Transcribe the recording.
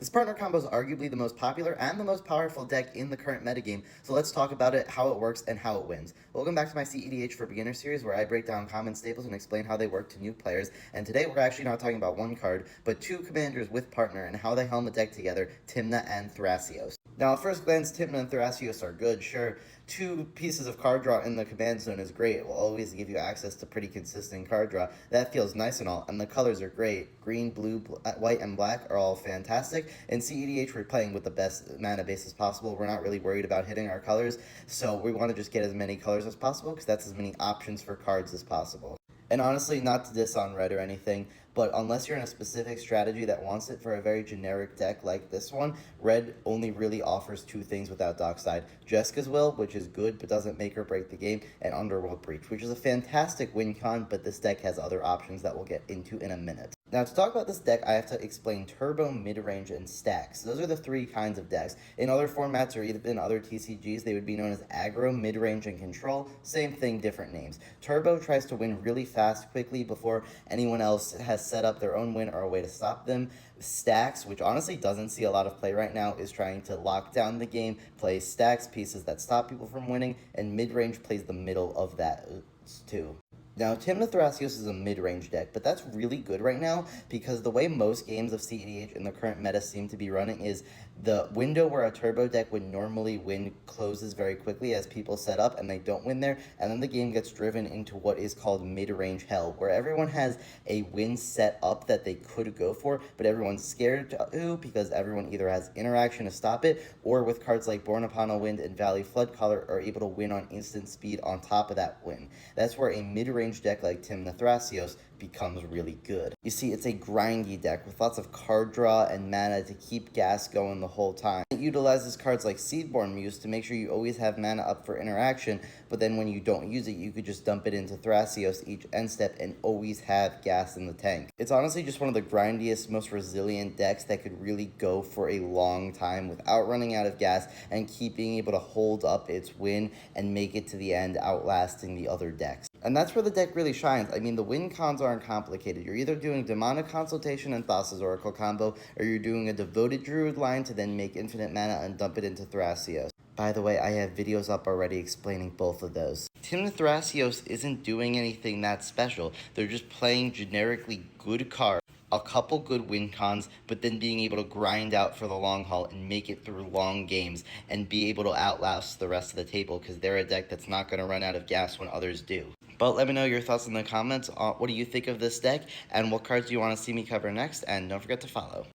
This partner combo is arguably the most popular and the most powerful deck in the current metagame, so let's talk about it, how it works, and how it wins. Welcome back to my cEDH for Beginner series, where I break down common staples and explain how they work to new players, and today we're actually not talking about one card, but two commanders with partner and how they helm a deck together, Tymna and Thrasios. Now, at first glance, Tymna and Thrasios are good, sure. Two pieces of card draw in the command zone is great. It will always give you access to pretty consistent card draw. That feels nice and all, and the colors are great. Green, blue, white, and black are all fantastic. In cEDH, we're playing with the best mana bases possible. We're not really worried about hitting our colors, so we want to just get as many colors as possible, because that's as many options for cards as possible. And honestly, not to diss on red or anything, but unless you're in a specific strategy that wants it for a very generic deck like this one, red only really offers two things without Dockside. Jeska's Will, which is good but doesn't make or break the game, and Underworld Breach, which is a fantastic win con, but this deck has other options that we'll get into in a minute. Now, to talk about this deck, I have to explain Turbo, Midrange, and Stacks. Those are the three kinds of decks. In other formats or even other TCGs, they would be known as Aggro, Midrange, and Control. Same thing, different names. Turbo tries to win really fast, quickly, before anyone else has set up their own win or a way to stop them. Stacks, which honestly doesn't see a lot of play right now, is trying to lock down the game, play stacks, pieces that stop people from winning, and Midrange plays the middle of that too. Now, Tymna Thrasios is a mid-range deck, but that's really good right now because the way most games of cEDH in the current meta seem to be running is the window where a turbo deck would normally win closes very quickly as people set up and they don't win there, and then the game gets driven into what is called mid-range hell, where everyone has a win set up that they could go for, but everyone's scared to because everyone either has interaction to stop it, or with cards like Born Upon a Wind and Valley Floodcaller are able to win on instant speed on top of that win. That's where a mid-range deck like Tymna Thrasios becomes really good. You see, it's a grindy deck with lots of card draw and mana to keep gas going the whole time. It utilizes cards like Seedborn Muse to make sure you always have mana up for interaction, but then when you don't use it, you could just dump it into Thrasios each end step and always have gas in the tank. It's honestly just one of the grindiest, most resilient decks that could really go for a long time without running out of gas and keep being able to hold up its win and make it to the end, outlasting the other decks. And that's where the deck really shines. I mean, the win cons aren't complicated. You're either doing Demonic Consultation and Thassa's Oracle combo, or you're doing a Devoted Druid line to then make infinite mana and dump it into Thrasios. By the way, I have videos up already explaining both of those. Tymna Thrasios isn't doing anything that special. They're just playing generically good cards, a couple good win cons, but then being able to grind out for the long haul and make it through long games and be able to outlast the rest of the table because they're a deck that's not going to run out of gas when others do. But let me know your thoughts in the comments. What do you think of this deck, and what cards do you want to see me cover next? And don't forget to follow.